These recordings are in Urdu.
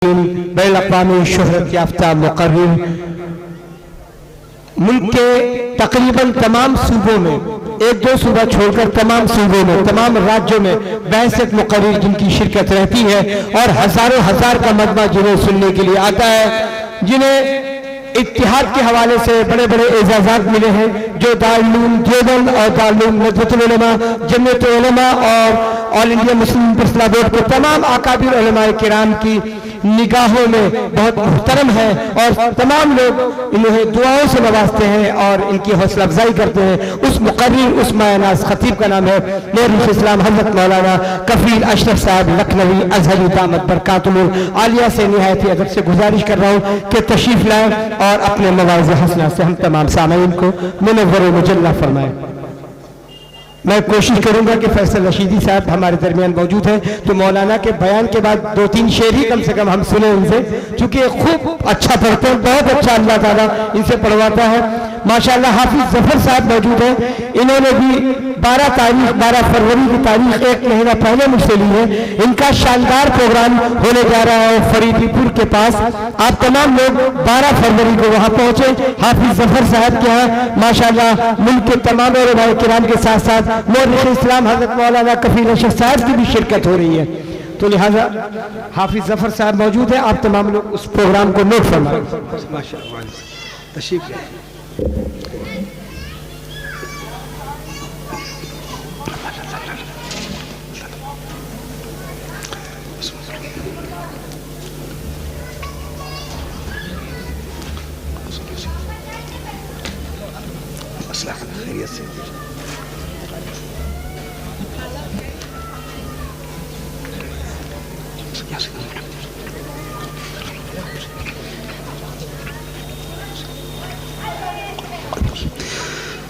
بین الاقوامی شہرت یافتہ مقرر ملک کے تقریباً تمام صوبوں میں ایک دو صوبہ چھوڑ کر تمام صوبوں میں تمام راجیوں میں 62 مقرر جن کی شرکت رہتی ہے اور ہزاروں ہزار کا مجمع جنہیں سننے کے لیے آتا ہے، جنہیں اتحاد کے حوالے سے بڑے بڑے اعزازات ملے ہیں، جو دارالعلوم دیوبند اور دارالعلوم ندوۃ العلماء، جمعیت علماء اور آل انڈیا مسلم پرسنل بورڈ کے تمام اکابر علماء کرام کی نگاہوں میں بہت محترم ہے، اور تمام لوگ انہیں دعاؤں سے نوازتے ہیں اور ان کی حوصلہ افزائی کرتے ہیں۔ اس مقرر اس مایہ ناز خطیب کا نام ہے نور اسلام حضرت مولانا کفیل اشرف صاحب لکھنوی ازہری دامت برکاتہ العالیہ سے نہایت ہی ادب سے گزارش کر رہا ہوں کہ تشریف لائیں اور اپنے مواعظ حسنہ سے ہم تمام سامعین کو منور و مجلہ فرمائیں۔ میں کوشش کروں گا کہ فیصل رشیدی صاحب ہمارے درمیان موجود ہیں تو مولانا کے بیان کے بعد 2-3 شعر ہی کم سے کم ہم سنیں ان سے، چونکہ خوب اچھا پڑھتے ہیں، بہت اچھا اللہ تعالیٰ ان سے پڑھواتا ہے ماشاءاللہ۔ حافظ ظفر صاحب موجود ہیں، انہوں نے بھی 12 فروری کی تاریخ 1 مہینہ پہلے مجھ سے لی ہے۔ ان کا شاندار پروگرام ہونے جا رہا ہے فریدی پور کے پاس، آپ تمام لوگ 12 فروری کو وہاں پہنچے۔ حافظ ظفر صاحب کے ہاں ماشاءاللہ ملک کے تمام علماء کرام کے ساتھ ساتھ مورخ اسلام حضرت مولانا کفیل اشرف صاحب کی بھی شرکت ہو رہی ہے، تو لہذا حافظ ظفر صاحب موجود ہیں، آپ تمام لوگ اس پروگرام کو نوٹ فرمائیں۔ تشریف لائیں۔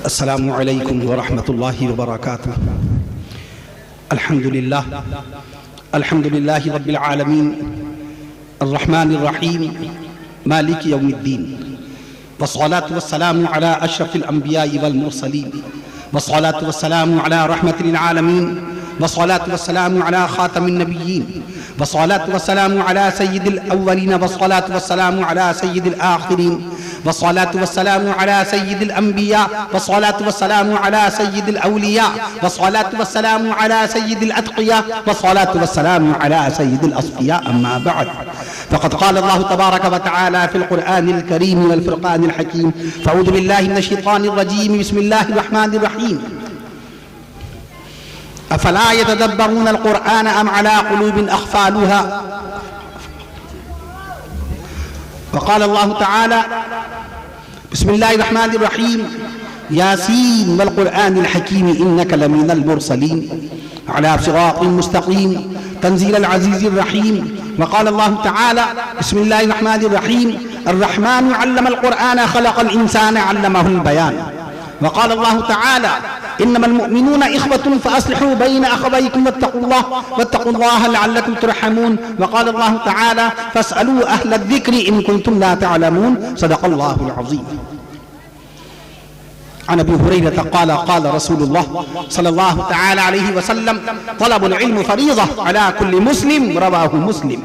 السلام علیکم ورحمۃ اللہ وبرکاتہ۔ الحمدللہ رب العالمین الرحمن الرحیم مالک یوم الدین، والصلاة والسلام علی اشرف الانبیاء والمرسلین، والصلاة والسلام علی رحمت للعالمین، والصلاة والسلام علی خاتم النبیین، والصلاة والسلام علی سید الاولین، والصلاة والسلام علی سید الآخرین، والصلاة والسلام على سيد الأنبياء، والصلاة والسلام على سيد الأولياء، والصلاة والسلام على سيد الأتقياء، والصلاة والسلام على سيد الأصفياء. أما بعد، فقد قال الله تبارك وتعالى في القرآن الكريم والفرقان الحكيم: فأعوذ بالله من الشيطان الرجيم، بسم الله الرحمن الرحيم. أفلا يتدبرون القرآن أم على قلوب أقفالها؟ وقال الله تعالى: بسم الله الرحمن الرحيم، ياسين والقرآن الحكيم إنك لمن المرسلين على صراط مستقيم تنزيل العزيز الرحيم. وقال الله تعالى: بسم الله الرحمن الرحيم، الرحمن علم القرآن خلق الإنسان علمه البيان. وقال الله تعالى: إنما المؤمنون إخوة فأصلحوا بين أخويكم واتقوا الله لعلكم ترحمون. وقال الله تعالى: فاسألوا أهل الذكر إن كنتم لا تعلمون. صدق الله العظيم. عن أبي هريرة قال: قال رسول الله صلى الله تعالى عليه وسلم: طلب العلم فريضة على كل مسلم. رواه مسلم.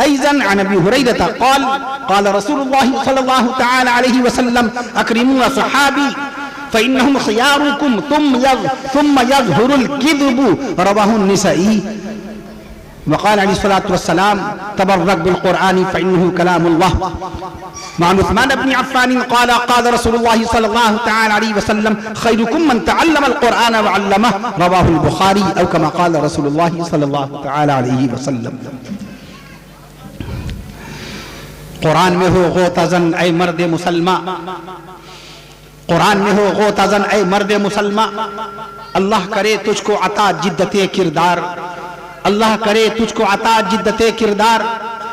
أيضا عن أبي هريرة قال: قال رسول الله صلى الله تعالى عليه وسلم: أكرموا صحابي فإنهم خياركم ثم يظهر الكذب. رواه النسائي. وقال عليه الصلاة والسلام: تبرك بالقرآن فإنه كلام الله. وعن عثمان بن عفان قال: قال رسول الله صلى الله تعالى عليه وسلم: خيركم من تعلم القرآن وعلمه. رواه البخاري. أو كما قال رسول الله صلى الله تعالى عليه وسلم. قرآن میں ہو غوطہ اے مرد مسلمہ، قرآن میں ہو غوطہ اے مرد مسلمہ، اللہ کرے تجھ کو عطا جدت کردار، اللہ کرے تجھ کو عطا جدت کردار.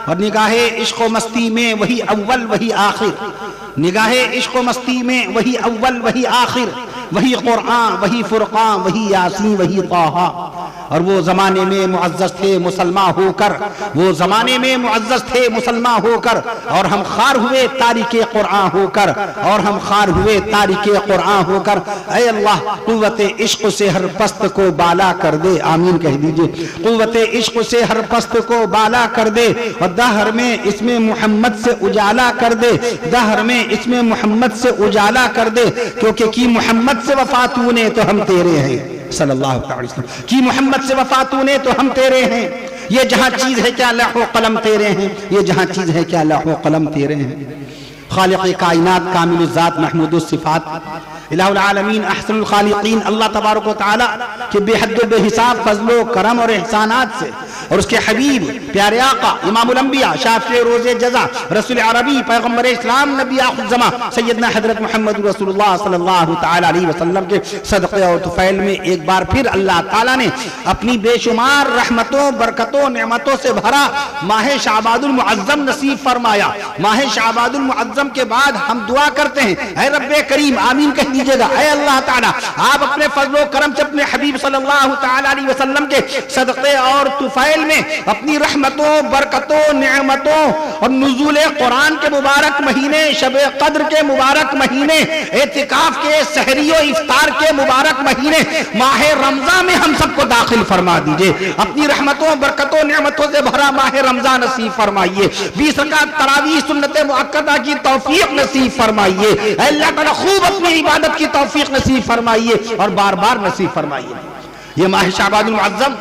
اور نگاہ عشق و مستی میں وہی اول وہی آخر، نگاہ عشق و مستی میں وہی اول وہی آخر، وہی قرآن، وہی فرقان، وہی یاسین، وہی طٰہٰ۔ اور وہ زمانے میں معزز تھے مسلمان ہو کر، وہ زمانے میں معزز تھے مسلمان ہو کر، اور ہم خوار ہوئے تارک قرآن ہو کر، اور ہم خوار ہوئے تارک قرآن ہو کر۔ اے اللہ قوت عشق سے ہر پست کو بالا کر دے، آمین کہہ دیجئے۔ قوت عشق سے ہر پست کو بالا کر دے، اور دہر میں اسم محمد سے اجالا کر دے، دہر میں اسم محمد سے اجالا کر دے، کیونکہ کی محمد سے وفا تو نے تو ہم تیرے ہیں صلی اللہ علیہ وسلم، کی محمد سے وفا تو نے تو ہم تیرے ہیں۔ یہ جہاں چیز ہے کیا لوح و قلم تیرے ہیں، یہ جہاں چیز ہے کیا لوح و قلم تیرے ہیں۔ خالق کائنات کامل الذات محمود الصفات الہ العالمین احسن الخالقین اللہ تبارک و تعالی کہ بے حد و بے حساب فضل و کرم اور احسانات سے، اور اس کے حبیب پیارے آقا امام الانبیاء شافع روز جزا رسول عربی پیغمبر اسلام نبی آخر الزمان سیدنا حضرت محمد رسول اللہ صلی اللہ تعالی علیہ وسلم کے صدقے اور طفیل میں ایک بار پھر اللہ تعالیٰ نے اپنی بے شمار رحمتوں برکتوں نعمتوں سے بھرا ماہ شعبان المعظم نصیب فرمایا۔ ماہ شعبان المعظم کے بعد ہم دعا کرتے ہیں اے رب کریم، آمین کہہ دیجئے گا، اے اللہ تعالیٰ آپ اپنے فضل و کرم سے اپنے حبیب صلی اللہ تعالی علیہ وسلم کے صدقے اور طفیل میں اپنی رحمتوں برکتوں نعمتوں اور نزول قرآن کے مبارک مہینے، شب قدر کے مبارک مہینے، اعتکاف کے سحری و افطار کے مبارک مہینے ماہ رمضان میں ہم سب کو داخل فرما دیجئے۔ اپنی رحمتوں برکتوں نعمتوں سے بھرا ماہ رمضان نصیب فرمائیے۔ 20 رکعت تراویح سنت مؤکدہ کی توفیق نصیب فرمائیے۔ اے اللہ تعالیٰ خوب اپنی عبادت کی توفیق نصیب فرمائیے اور بار بار نصیب فرمائیے۔ یہ ماہ شعبان المعظم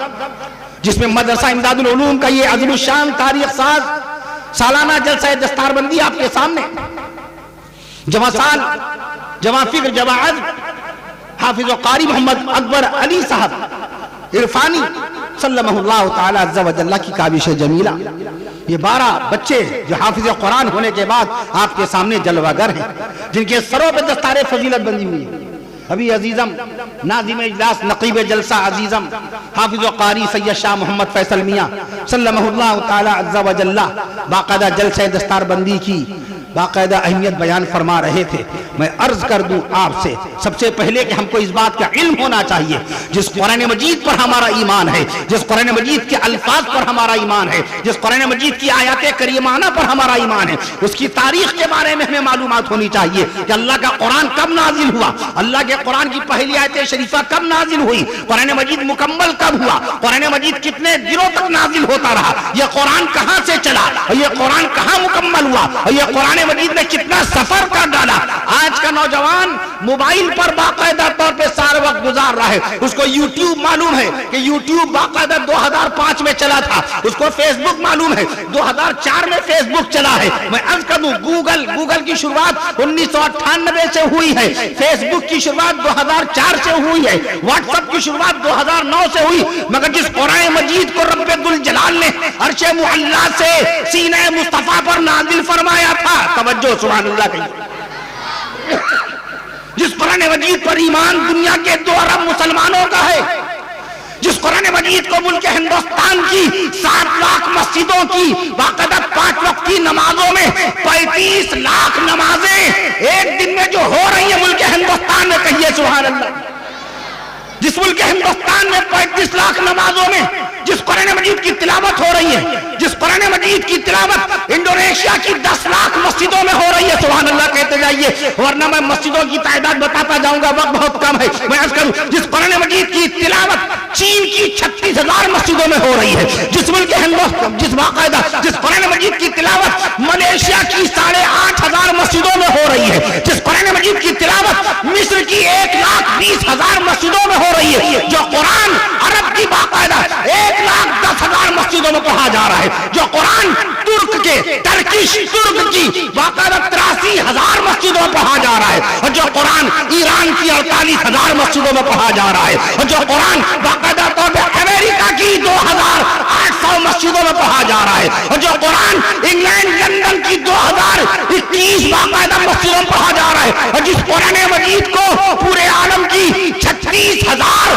جس میں مدرسہ امداد العلوم کا یہ عظیم الشان تاریخ ساز سالانہ جلسہ دستار بندی آپ کے سامنے، جمع سال جمع فکر جمع عزم حافظ و قاری محمد اکبر علی صاحب عرفانی سلمہ اللہ تعالی عز و جل کی کاوش جمیلہ، یہ 12 بچے جو حافظ قرآن ہونے کے بعد آپ کے سامنے جلوہ گر ہیں، جن کے سروں پہ دستار فضیلت بندی ہوئی ہے۔ ابھی عزیزم ناظم اجلاس نقیب جلسہ عزیزم حافظ و قاری سید شاہ محمد فیصل میاں سلمہ اللہ تعالی عز و جل باقاعدہ جلسہ دستار بندی کی باقاعدہ اہمیت بیان فرما رہے تھے۔ میں عرض کر دوں آپ سے سب سے پہلے کہ ہم کو اس بات کا علم ہونا چاہیے، جس قرآن مجید پر ہمارا ایمان ہے، جس قرآن مجید کے الفاظ پر ہمارا ایمان ہے، جس قرآن مجید کی آیات کریمانہ پر ہمارا ایمان ہے، اس کی تاریخ کے بارے میں ہمیں معلومات ہونی چاہیے کہ اللہ کا قرآن کب نازل ہوا، اللہ کے قرآن کی پہلی آیت شریفہ کب نازل ہوئی، قرآن مجید مکمل کب ہوا، قرآن مجید کتنے دنوں تک نازل ہوتا رہا، یہ قرآن کہاں سے چلا اور یہ قرآن کہاں مکمل ہوا، اور یہ قرآن مجید نے کتنا سفر کر ڈالا۔ آج کا نوجوان موبائل پر باقاعدہ طور پہ سارا وقت گزار رہا ہے، اس کو یوٹیوب معلوم ہے کہ یوٹیوب باقاعدہ 2005 میں چلا تھا، اس کو فیس بک معلوم ہے 2004 میں فیس بک چلا ہے۔ میں عرض کر دوں گوگل کی شروعات 1998 سے ہوئی ہے، فیس بک کی شروعات 2004 سے ہوئی ہے، واٹس ایپ کی شروعات 2009 سے ہوئی، مگر جس قرآن مجید کو رب ذوالجلال نے عرش معلیٰ سے سینہ مصطفیٰ پر نازل فرمایا تھا، توجہ سبحان اللہ کہیے، جس قرآن مجید پر ایمان دنیا کے 2 ارب مسلمانوں کا ہے، جس قرآن مجید کو ملک ہندوستان کی 7 لاکھ مسجدوں کی باقاعدہ 5 وقت کی نمازوں میں 35 لاکھ نمازیں ایک دن میں جو ہو رہی ہیں ملک ہندوستان میں، کہیے سبحان اللہ، جس ملک ہندوستان میں 35 لاکھ نمازوں میں جس قرآن مجید کی تلاوت ہو رہی ہے، جس قرآن مجید کی تلاوت انڈونیشیا کی 10 لاکھ مسجدوں میں ہو رہی ہے، سبحان اللہ کہتے جائیے، ورنہ میں مسجدوں کی تعداد بتاتا جاؤں گا، وقت بہت کم ہے۔ میں عرض کروں جس قرآن مجید کی تلاوت چین کی 36,000 مسجدوں میں ہو رہی ہے، جس ملک ہندوستان جس باقاعدہ جس قرآن مجید کی تلاوت ملیشیا کی 8,500 مسجدوں میں ہو رہی ہے، جس قرآن مجید کی تلاوت مصر کی 1,20,000 مسجدوں میں ہو رہی ہے، جو قرآن عرب کی باقاعدہ 1,10,000 مسجدوں میں پڑھا جا رہا ہے، جو قرآن ترکش کی باقاعدہ 83,000 مسجدوں میں پڑھا جا رہا ہے، اور جو قرآن ایران کی 48,000 مسجدوں میں پڑھا جا رہا ہے، اور جو قرآن باقاعدہ طور پہ امریکہ کی 2,800 مسجدوں میں پڑھا جا رہا ہے، اور جو قرآن انگلینڈ لندن کی 2021 باقاعدہ مسجدوں میں پڑھا جا رہا ہے، اور جس قرآن مجید کو پورے عالم کی 36,000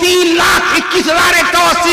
3,21,180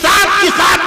7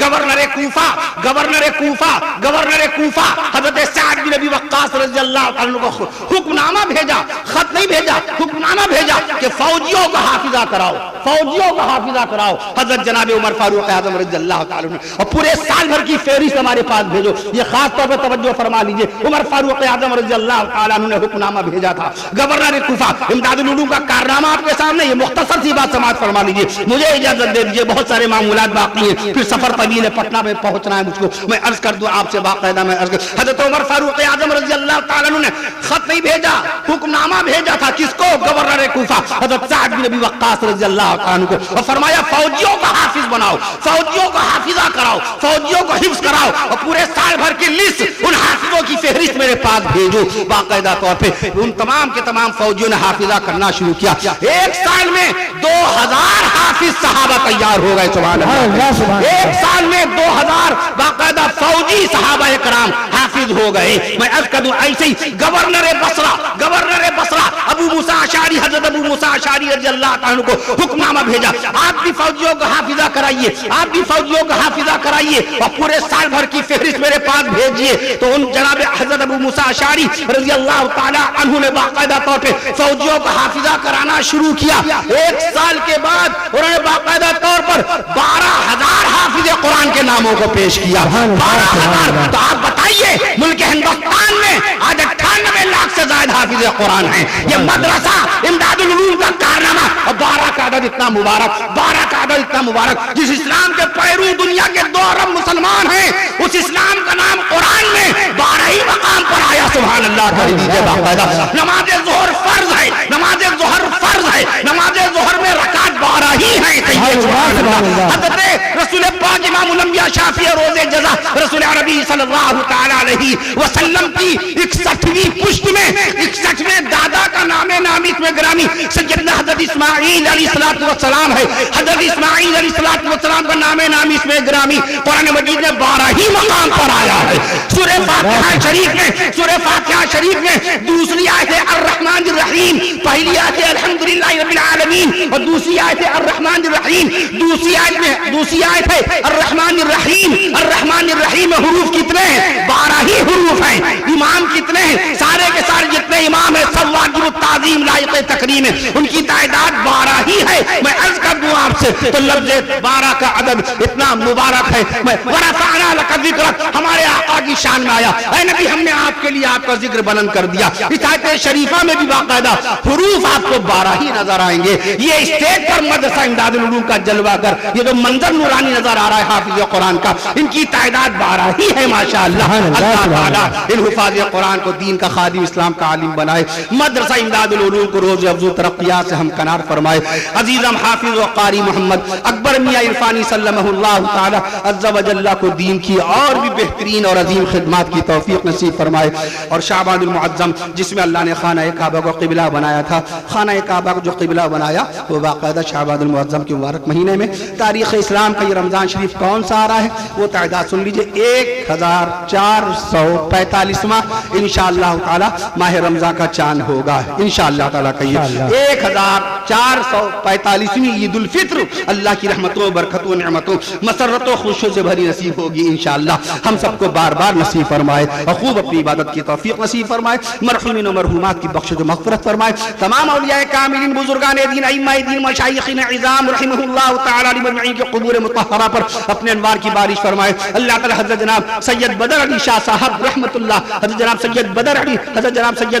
گورنر کوفہ حضرت سعد بن ابی وقاص رضی اللہ عنہ کو حکم نامہ بھیجا, خط نہیں بھیجا, حکم نامہ بھیجا کہ فوجیوں کا حافظہ کراؤ. حضرت جناب عمر فاروق اعظم رضی اللہ تعالیٰ عنہ, اور پورے سال بھر کی فہرست ہمارے پاس بھیجو. یہ خاص طور پہ توجہ فرما لیجئے, عمر فاروق اعظم رضی اللہ تعالیٰ عنہ نے حکم نامہ بھیجا تھا. گورنر کوفہ امداد العلوم کا کارنامہ آپ کے سامنے, یہ مختصر سی بات سماعت فرما لیجئے. مجھے اجازت دے دیجئے, بہت سارے معمولات باقی ہیں, پھر سفر طویل ہے, پٹنہ میں پہنچنا ہے مجھ کو. میں عرض کر دوں آپ سے باقاعدہ, میں عرض کر, حضرت عمر فاروق اعظم رضی اللہ تعالیٰ عنہ نے خط نہیں بھیجا, حکم نامہ بھیجا تھا. کس کو؟ گورنر کوفہ حضرت سعد بن ابی وقاص رضی اللہ تعالیٰ عنہ کو, اور فرمایا فوجیوں کا حافظ بناؤ, فوجیوں کا حافظہ کراؤ, فوجیوں کو حفظ کراؤ, اور پورے سال بھر کی لسٹ ان حافظوں کی فہرست میرے پاس بھیجو. باقاعدہ طور پہ ان تمام کے تمام فوجیوں نے حافظہ کرنا شروع کیا. ایک سال میں 2000 حافظ صحابہ تیار ہو گئے. سبحان اللہ. ایک سال میں 2000 باقاعدہ فوجی صحابہ کرام حافظ ہو گئے. میں عرض کر دوں ایسے ہی گورنر بصرہ ابو موسیٰ اشعری, حضرت ابو موسیٰ اشعری رضی اللہ عنہ کو حکم نامہ بھیجا, آپ بھی فوجیوں کا حافظہ کرائیے, اور پورے سال بھر کی فہرست میرے پاس بھیجیے. تو ان جناب حضرت ابو موسیٰ اشعری رضی اللہ تعالیٰ عنہ نے باقاعدہ طور پہ فوجیوں کا حافظہ کرانا شروع کیا. ایک سال کے بعد انہوں نے باقاعدہ طور پر 12,000 حافظ قرآن کے ناموں کو پیش کیا. 12,000. تو آپ بتائیے ملک ہندوستان میں آج 98 لاکھ سے زائد حافظ قرآن ہیں. یہ مدرسہ امداد العلوم کا کارنامہ, اور 12 کا عدد اتنا مبارک, جس اسلام کے پیرو دنیا کے 2 ارب مسلمان ہیں, اس اسلام کا نام قرآن میں 12 ہی مقام پر آیا. سبحان اللہ. کر دیجیے باقاعدہ نماز ظہر فرض ہے, نماز ظہر میں رکعت 12 ہی ہیں. حضرت رسول پاک امام الانبیاء شافی روز جزا رسول عربی صلی اللہ تعالی علیہ وسلم کی 61ویں پشت میں 61ویں دادا کا نام نامی میں گرامی سیدنا حضرت اسماعیل علیہ السلام ہے. حضرت اسماعیل علیہ السلام کا نام نامی اس میں گرامی قرآن مجید میں 12 ہی مقام پر آیا ہے. سورہ فاتحہ شریف میں دوسری آیت ہے الرحمن الرحیم, پہلی آیت ہے الحمدللہ رب العالمین, اور دوسری آیت ہے الرحمن الرحیم. دوسری آیت ہے الرحمن الرحیم میں حروف کتنے ہیں؟ 12 ہی حروف ہیں. امام کتنے ہیں؟ سارے کے سارے جتنے امام ہیں سب واجب التعظیم لائق تکریم ہیں, ان کی تعداد 12 ہی ہے. میں عرض کر دوں آپ سے, تو لفظ 12 کا عدد اتنا مبارک ہے. وَرَفَعْنَا لَكَ ذِكْرَكَ ہمارے آقا کی شان میں آیا. اے نبی, ہم نے آپ کے لیے آپ کا ذکر بلند کر دیا. اس آیت شریفہ میں بھی باقاعدہ حروف آپ کو 12 ہی نظر آئیں گے. یہ اسٹیج پر مدرسہ امداد العلوم کا جلوہ گر, یہ جو منظر نورانی نظر آ رہا ہے حافظ قرآن کا, ان کی تعداد 12 ہی ہے. ماشاءاللہ. اللہ تعالیٰ ان حفاظ قرآن کو دین کا خادم, اسلام کا عالم بنائے. مدرسہ امداد العلوم کو روز افزو ترقیات سے ہمکنار فرمائے. عزیزم حافظ و قاری محمد اکبر میاں عرفانی سلمہ اللہ تعالی عز و جل کو دین کی اور بھی بہترین اور عظیم خدمات کی توفیق نصیب فرمائے. اور شعبان المعظم جس میں اللہ نے خانہ کعبہ کو قبلہ بنایا تھا, خانہ کعبہ کو جو قبلہ بنایا وہ باقاعدہ شعبان المعظم کے مبارک مہینے میں تاریخ اسلام کا یہ رمضان شریف کون سا آ رہا ہے وہ تعداد سن لیجئے, 1445واں انشاءاللہ تعالی ماہ رمضان کا چاند ہوگا. انشاءاللہ تعالی کہیے 1445ویں عید الفطر اللہ کی رحمتوں برکتوں نعمتوں مسرتوں خوشیوں سے بھری نصیب ہوگی. انشاءاللہ ہم سب کو بار بار نصیب فرمائے, اور خوب اپنی عبادت کی توفیق نصیب فرمائے. مرحومین و مرحومات کی بخشش و مغفرت فرمائے. تمام اولیاء کاملین, بزرگان دین, ائمہ دین, مشایخین عظام رحمہ اللہ تعالی مجمعین کے قبور مطہرہ پر اپنے انوار کی بارش فرمائے. اللہ تعالی حضرت جناب سید بدر علی شاہ صاحب رحمۃ اللہ, حضرت جناب سید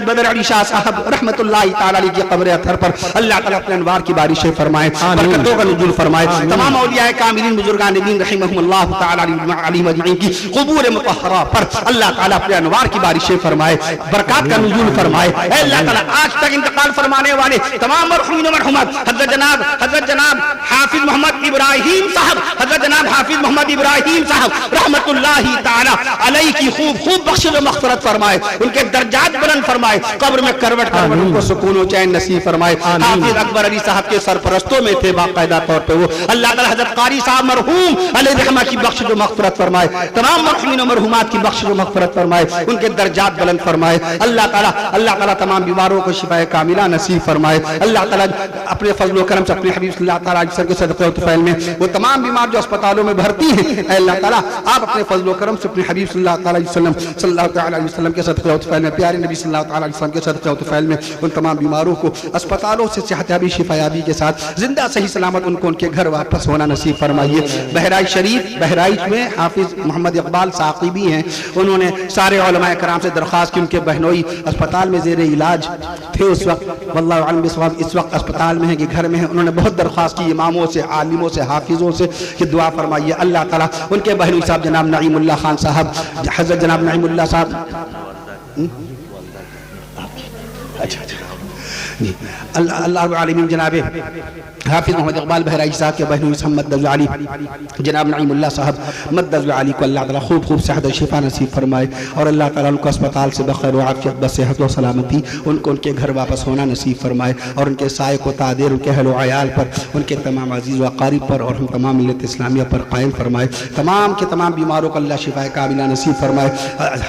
بدر علی شاہ صاحب رحمۃ اللہ تعالی علیہ کی قبر اطہر پر اللہ تعالی اپنے انوار کی بارشیں فرمائے, برکتوں کا نزول فرمائے. تمام اولیاء کاملین, بزرگان دین رحمہم اللہ تعالی علیہ مجمعین کی قبور مطہرہ پر اللہ تعالی اپنے انوار کی بارشیں فرمائے, برکات کا نزول فرمائے. اے اللہ تعالی آج تک انتقال فرمانے والے تمام مرحومین و مرحومات, حضرت جناب حافظ محمد ابراہیم صاحب, حضرت جناب حافظ محمد ابراہیم صاحب رحمت اللہ تعالی علیہ کی خوب بخش و مغفرت فرمائے، ان کے درجات بلند فرمائے، قبر میں کروٹ ان کو سکون و چین نصیب فرمائے۔ حافظ اکبر علی صاحب کے سرپرستوں میں تھے باقاعدہ طور پہ وہ، اللہ تعالی حضرت قاری صاحب مرحوم علیہ رحمہ کی بخش و مغفرت فرمائے، تمام مرحومین و مرحومات کی بخش و مغفرت فرمائے، ان کے درجات بلند فرمائے۔ اللہ تعالی تمام بیماروں کو شفاء کاملہ نصیب فرمائے۔ اللہ تعالی اپنے فضل و کرم سے اپنے حبیب صلی اللہ علیہ وسلم کے صدقے و طفیل میں وہ تمام بیمار جو اسپتالوں میں بھرتی ہیں، اے اللہ تعالی آپ اپنے فضل و کرم سے اپنے حبیب صلی اللہ علیہ وسلم کے صدقے و طفیل میں، پیارے نبی صلی اللہ علیہ وسلم کے صدقے و طفیل میں ان تمام بیماروں کو اسپتالوں سے صحت یابی شفا یابی کے ساتھ زندہ صحیح سلامت ان کو ان کے گھر واپس ہونا نصیب فرمائیے۔ بہرائچ میں حافظ محمد اقبال ساقی بھی ہیں، انہوں نے سارے علماء کرام سے درخواست کی ان کے بہنوئی اسپتال میں زیر علاج تھے اس وقت، واللہ علم بالصواب اس وقت اسپتال میں ہیں کہ گھر میں ہیں، انہوں نے بہت درخواست کی اماموں سے، عالموں سے، حافظوں سے کہ دعا فرمائیے اللہ تعالیٰ ان کے بہنوئی صاحب جناب نعیم اللہ خان صاحب، حضرت جناب نعیم اللہ صاحب اللہ رب العالمین جناب حافظ محمد اقبال بہرائچ صاحب کے بہنوئی صاحب مدد علی جناب نعیم اللہ صاحب مدد علی کو اللہ تعالیٰ خوب صحت و شفا نصیب فرمائے، اور اللہ تعالیٰ ان کو اسپتال سے بخیر و عافیت بصحت و سلامتی ان کو ان کے گھر واپس ہونا نصیب فرمائے، اور ان کے سائے کو تادیر ان کے اہل و عیال پر، ان کے تمام عزیز و اقارب پر، اور ہم تمام ملت اسلامیہ پر قائم فرمائے، تمام کے تمام بیماروں کو اللہ شفا کاملہ نصیب فرمائے۔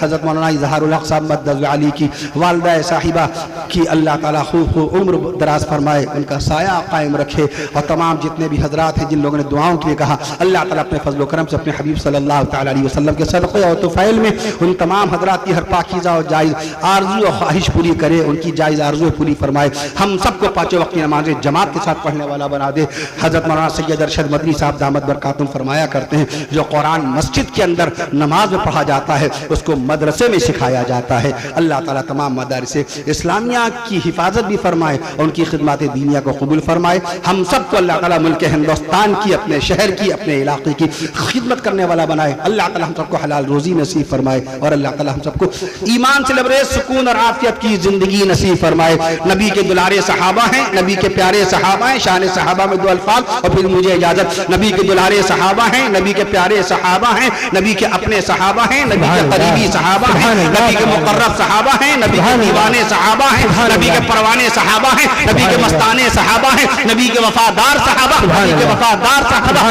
حضرت مولانا اظہار الحق صاحب مدد علی کی والدہ صاحبہ کی اللہ تعالیٰ خوب عمر دراز فرمائے، ان کا سایہ قائم رکھے، اور تمام جتنے بھی حضرات ہیں جن لوگوں نے دعاؤں کے لیے کہا، اللہ تعالیٰ اپنے فضل و کرم سے اپنے حبیب صلی اللہ تعالیٰ علیہ وسلم کے صدقے اور طفیل میں ان تمام حضرات کی ہر پاکیزہ اور جائز آرزو و خواہش پوری کرے، ان کی جائز آرزو پوری فرمائے، ہم سب کو پانچوں وقت کی نمازیں جماعت کے ساتھ پڑھنے والا بنا دے۔ حضرت مولانا سید ارشد مدنی صاحب دامت برکاتہم فرمایا کرتے ہیں، جو قرآن مسجد کے اندر نماز میں پڑھا جاتا ہے اس کو مدرسے میں سکھایا جاتا ہے۔ اللہ تعالیٰ تمام مدارس اسلامیہ کی حفاظت بھی فرمائے اور ان کی خدمات دینیہ کو قبول فرمائے، ہم سب کو اللہ تعالیٰ ملک ہندوستان کی، اپنے شہر کی، اپنے علاقے کی خدمت کرنے والا بنائے، اللہ تعالیٰ ہم سب کو حلال روزی نصیب فرمائے، اور اللہ تعالیٰ ہم سب کو ایمان سے لبریز سکون اور عافیت کی زندگی نصیب فرمائے۔ نبی کے دلارے صحابہ ہیں، نبی کے پیارے صحابہ ہیں، شان صحابہ میں دو الفاظ اور پھر مجھے اجازت۔ نبی کے دلارے صحابہ ہیں، نبی کے پیارے صحابہ ہیں، نبی کے اپنے صحابہ ہیں، نبی کے قریبی صحابہ ہیں، نبی کے مقرب صحابہ ہیں، نبی کے دیوانے صحابہ ہیں، نبی کے پروانے صحابہ ہیں، نبی کے مستانے صحابہ ہیں، نبی کے وفادار صحابہ، نبی کے وفادار صحابہ۔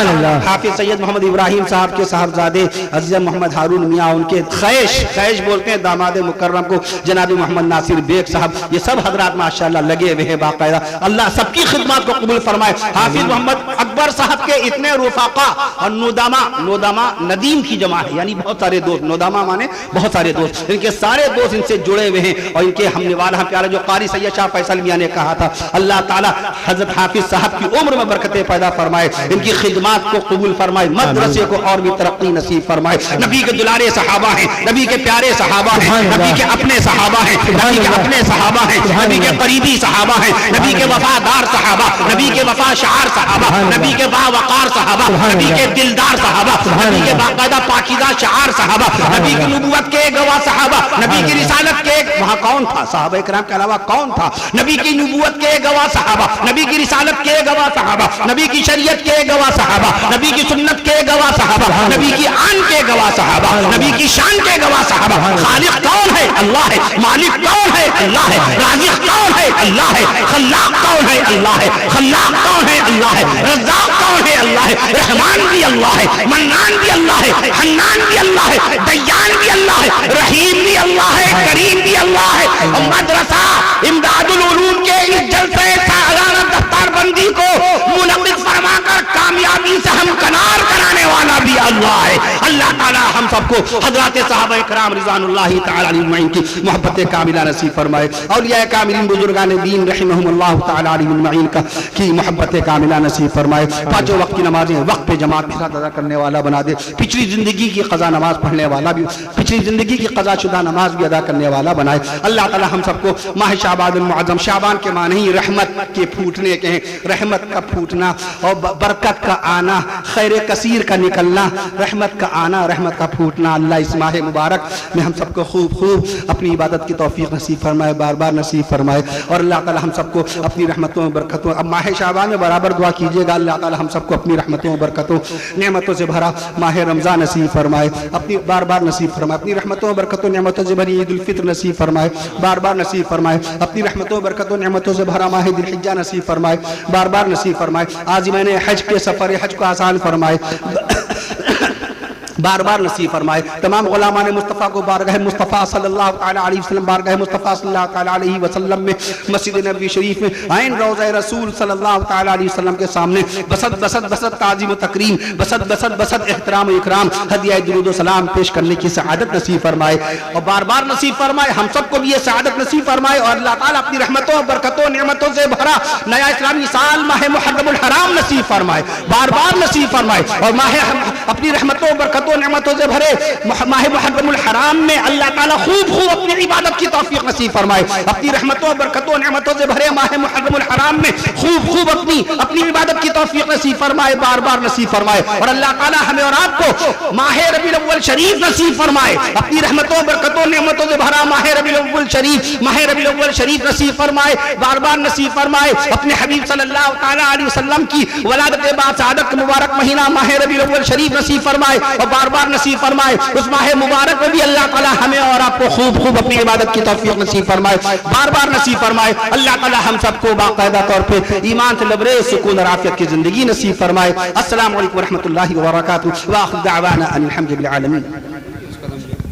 حافظ سید محمد ابراہیم صاحب کے صاحبزادے عزیز محمد ہارون میاں، ان کے خیش بولتے ہیں داماد مکرم کو، جناب محمد ناصر بیگ صاحب، یہ سب حضرات ماشاءاللہ لگے ہوئے ہیں باقاعدہ، اللہ سب کی خدمات کو قبول فرمائے۔ حافظ محمد اکبر صاحب کے اتنے رفقا اور نودامہ ندیم کی جمع ہے، یعنی بہت سارے دوست، نودامہ مانے بہت سارے دوست، ان کے سارے دوست ان سے جڑے ہوئے ہیں، اور ان کے ہم نے والا ہم پیارا جو قاری سید شاہ فیصل میاں نے کہا تھا، اللہ تعالیٰ حضرت حافظ صاحب کی عمر میں برکتیں پیدا فرمائے، ان کی خدمات کو قبول فرمائے، مدرسے کو اور بھی ترقی نصیب فرمائے۔ نبی کے دلارے صحابہ ہیں، نبی کے پیارے صحابہ ہیں، نبی کے اپنے صحابہ ہیں، نبی کے اپنے صحابہ ہیں، نبی کے قریبی صحابہ ہیں، نبی کے وفادار صحابہ، نبی کے وفا شعار صحابہ، نبی کے باوقار صحابہ، نبی کے دلدار صحابہ، نبی کے باقاعدہ پاکیزہ شعار صحابہ، نبی کی نبوت کے گواہ صحابہ، نبی کی رسالت کے وہاں کون تھا؟ صحابہ کرام کے علاوہ کون تھا؟ نبی کی نبوت کے گواہ صحابہ، نبی کی رسالت کے گواہ صحابہ، نبی کی شریعت کے گواہ صحابہ، نبی کی سنت کے گواہ صحابہ، نبی کی آن کے گواہ صحابہ، نبی کی شان کے گواہ صحابہ۔ خالق کون ہے؟ اللہ ہے۔ مالک کون ہے؟ اللہ ہے۔ رازق کون ہے؟ اللہ ہے۔ خلاق کون ہے؟ اللہ ہے۔ خلاق کون ہے؟ اللہ ہے۔ رزاق کون ہے؟ اللہ ہے۔ رحمان بھی اللہ ہے، منان بھی اللہ ہے، حنان بھی اللہ ہے، دیان بھی اللہ ہے، رحیم بھی اللہ ہے، کریم بھی اللہ ہے۔ مدرسہ امداد العلوم کے اس جلسے سالانہ دفتر بندی کو منعقد فرما کر کامیابی سے ہمکنار کرانے والا بھی اللہ ہے۔ اللہ تعالی ہم سب کو حضرات صحابہ کرام رضوان اللہ تعالی علیہم اجمعین کی محبت کاملہ نصیب فرمائے، اولیاء کاملین بزرگان دین رحمہم اللہ تعالی علیہم اجمعین کی محبت کاملہ نصیب فرمائے، پانچوں وقت کی نمازیں وقت پہ جماعت کے ساتھ ادا کرنے والا بنا دے، پچھلی زندگی کی قضا نماز پڑھنے والا بھی، پچھلی زندگی کی قضا شدہ نماز بھی ادا کرنے والا بنائے۔ اللہ تعالی ہم سب کو ماہ شعبان المعظم، شعبان کے معنی رحمت کے پھوٹنے کہیں رحمت کا پھوٹنا اور برکت کا آنا، خیر کثیر کا نکلنا، رحمت کا آنا، رحمت کا پھوٹنا۔ اللہ اس ماہ مبارک میں ہم سب کو خوب خوب اپنی عبادت کی توفیق نصیب فرمائے، بار بار نصیب فرمائے، اور اللہ تعالی ہم سب کو اپنی رحمتوں برکتوں، اب ماہ شعبان میں برابر دعا کیجئے گا، اللہ تعالی ہم سب کو اپنی رحمتوں برکتوں نعمتوں سے بھرا ماہ رمضان نصیب فرمائے، اپنی بار بار نصیب فرمائے، اپنی رحمتوں برکتوں نعمتوں سے بھری عید الفطر نصیب فرمائے، بار بار نصیب فرمائے، اپنی رحمتوں برکتوں نعمتوں سے بھرا ماہ ذی الحجہ نصیب فرمائے، بار بار نصیب فرمائے، عازمین حج کے سفر حج کو آسان فرمائے، بار بار نصیب فرمائے، تمام غلامان مصطفیٰ کو بارگاہ مصطفیٰ صلی اللہ تعالیٰ علیہ وسلم، بارگاہ مصطفیٰ صلی اللہ تعالیٰ علیہ وسلم میں، مسجد نبوی شریف میں، عین روضہ رسول صلی اللہ تعالیٰ علیہ وسلم کے سامنے بسط بسط بسط تعظیم و تکریم، بسط بسط بسط احترام و اکرام، ہدیہ درود و سلام پیش کرنے کی سعادت نصیب فرمائے، اور بار بار نصیب فرمائے، ہم سب کو بھی یہ سعادت نصیب فرمائے، اور اللہ تعالیٰ اپنی رحمتوں برکتوں نعمتوں سے بھرا نیا اسلامی سال ماہ محرم الحرام نصیب فرمائے، بار بار نصیب فرمائے، اور ماہ اپنی رحمتوں برکتوں نعمتوں سے بھرے ماہ محرم الحرام میں اللہ تعالیٰ خوب خوب اپنی عبادت کی توفیق نصیب فرمائے، اپنی رحمتوں برکتوں نعمتوں سے بھرے ماہ محرم الحرام میں خوب خوب اپنی عبادت کی توفیق نصیب فرمائے، بار بار نصیب فرمائے، اور اللہ تعالیٰ ہمیں اور آپ کو ماہ ربیع الاول شریف نصیب فرمائے، اپنی رحمتوں برکتوں نعمتوں سے بھرا ماہ ربیع الاول شریف نصیب فرمائے، بار بار نصیب فرمائے، اپنے حبیب صلی اللہ تعالیٰ علیہ وسلم کی ولادت بعد سعادت کا مبارک مہینہ ماہ ربیع الاول شریف نصیب فرمائے، اور بار بار نصیب فرمائے، اس ماہ مبارک میں بھی اللہ تعالیٰ ہمیں اور آپ کو خوب خوب اپنی عبادت کی توفیق نصیب فرمائے، بار بار نصیب فرمائے، اللہ تعالیٰ ہم سب کو باقاعدہ طور پہ ایمان سے لبریز سکون اور عافیت کی زندگی نصیب فرمائے۔ السلام علیکم ورحمۃ اللہ وبرکاتہ، وآخر دعوانا ان الحمد للہ العالمین۔